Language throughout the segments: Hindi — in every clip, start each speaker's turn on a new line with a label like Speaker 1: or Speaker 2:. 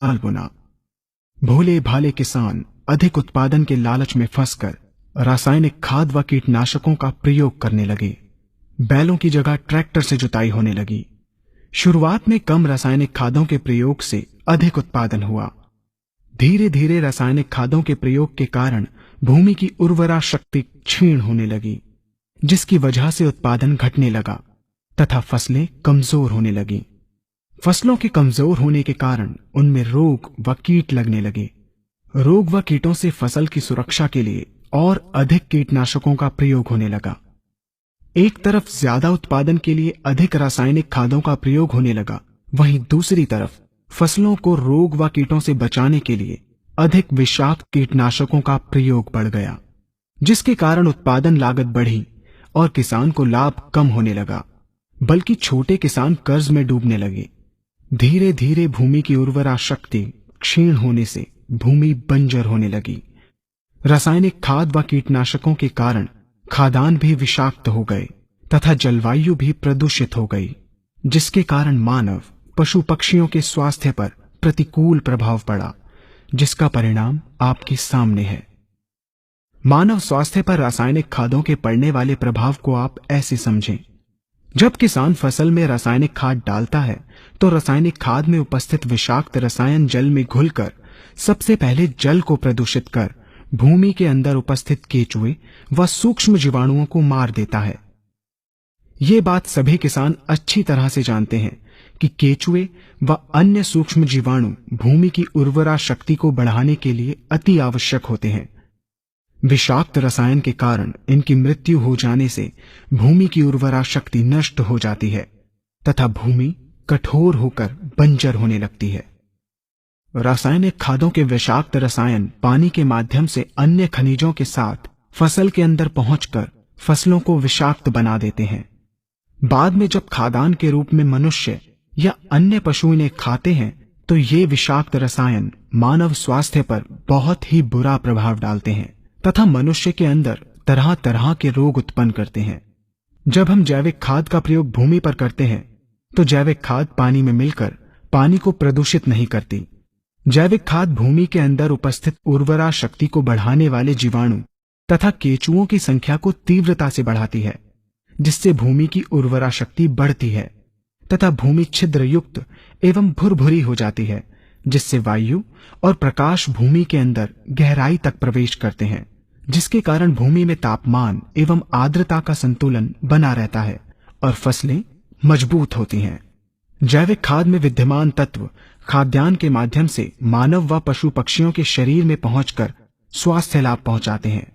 Speaker 1: साल बुना। भोले भाले किसान अधिक उत्पादन के लालच में फंसकर रासायनिक खाद व कीटनाशकों का प्रयोग करने लगे। बैलों की जगह ट्रैक्टर से जुताई होने लगी। शुरुआत में कम रासायनिक खादों के प्रयोग से अधिक उत्पादन हुआ। धीरे धीरे रासायनिक खादों के प्रयोग के कारण भूमि की उर्वरा शक्ति क्षीण होने लगी, जिसकी वजह से उत्पादन घटने लगा तथा फसलें कमजोर होने लगीं। फसलों के कमजोर होने के कारण उनमें रोग व कीट लगने लगे। रोग व कीटों से फसल की सुरक्षा के लिए और अधिक कीटनाशकों का प्रयोग होने लगा। एक तरफ ज्यादा उत्पादन के लिए अधिक रासायनिक खादों का प्रयोग होने लगा, वहीं दूसरी तरफ फसलों को रोग व कीटों से बचाने के लिए अधिक विषाक्त कीटनाशकों का प्रयोग बढ़ गया, जिसके कारण उत्पादन लागत बढ़ी और किसान को लाभ कम होने लगा, बल्कि छोटे किसान कर्ज में डूबने लगे। धीरे धीरे भूमि की उर्वरा शक्ति क्षीण होने से भूमि बंजर होने लगी। रासायनिक खाद व कीटनाशकों के कारण खाद्यान्न भी विषाक्त हो गए तथा जलवायु भी प्रदूषित हो गई, जिसके कारण मानव पशु पक्षियों के स्वास्थ्य पर प्रतिकूल प्रभाव पड़ा, जिसका परिणाम आपके सामने है। मानव स्वास्थ्य पर रासायनिक खादों के पड़ने वाले प्रभाव को आप ऐसे समझें। जब किसान फसल में रासायनिक खाद डालता है तो रासायनिक खाद में उपस्थित विषाक्त रसायन जल में घुलकर सबसे पहले जल को प्रदूषित कर भूमि के अंदर उपस्थित केचुए व सूक्ष्म जीवाणुओं को मार देता है। ये बात सभी किसान अच्छी तरह से जानते हैं कि केचुए व अन्य सूक्ष्म जीवाणु भूमि की उर्वरा शक्ति को बढ़ाने के लिए अति आवश्यक होते हैं। विषाक्त रसायन के कारण इनकी मृत्यु हो जाने से भूमि की उर्वरा शक्ति नष्ट हो जाती है तथा भूमि कठोर होकर बंजर होने लगती है। रासायनिक खादों के विषाक्त रसायन पानी के माध्यम से अन्य खनिजों के साथ फसल के अंदर पहुंचकर फसलों को विषाक्त बना देते हैं। बाद में जब खाद्यान्न के रूप में मनुष्य या अन्य पशु इन्हें खाते हैं तो ये विषाक्त रसायन मानव स्वास्थ्य पर बहुत ही बुरा प्रभाव डालते हैं तथा मनुष्य के अंदर तरह तरह के रोग उत्पन्न करते हैं। जब हम जैविक खाद का प्रयोग भूमि पर करते हैं तो जैविक खाद पानी में मिलकर पानी को प्रदूषित नहीं करती। जैविक खाद भूमि के अंदर उपस्थित उर्वरा शक्ति को बढ़ाने वाले जीवाणु तथा केचुओं की संख्या को तीव्रता से बढ़ाती है, जिससे भूमि की उर्वरा शक्ति बढ़ती है तथा भूमि छिद्र युक्त एवं भुरभुरी हो जाती है, जिससे वायु और प्रकाश भूमि के अंदर गहराई तक प्रवेश करते हैं, जिसके कारण भूमि में तापमान एवं आर्द्रता का संतुलन बना रहता है और फसलें मजबूत होती हैं। जैविक खाद में विद्यमान तत्व खाद्यान्न के माध्यम से मानव व पशु पक्षियों के शरीर में पहुंचकर स्वास्थ्य लाभ पहुंचाते हैं।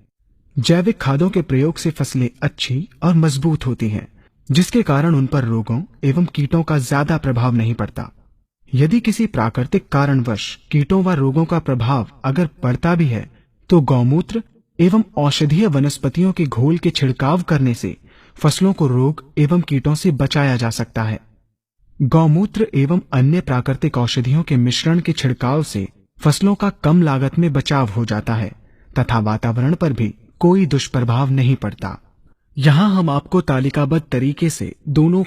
Speaker 1: जैविक खादों के प्रयोग से फसलें अच्छी और मजबूत होती हैं, जिसके कारण उन पर रोगों एवं कीटों का ज्यादा प्रभाव नहीं पड़ता। यदि किसी प्राकृतिक कारणवश कीटों व रोगों का प्रभाव अगर पड़ता भी है तो गौमूत्र एवं औषधीय वनस्पतियों के घोल के छिड़काव करने से फसलों को रोग एवं कीटों से बचाया जा सकता है। गौमूत्र एवं अन्य प्राकृतिक औषधियों के मिश्रण के छिड़काव से फसलों का कम लागत में बचाव हो जाता है तथा वातावरण पर भी कोई दुष्प्रभाव नहीं पड़ता। यहाँ हम आपको तालिकाबद्ध तरीके से दोनों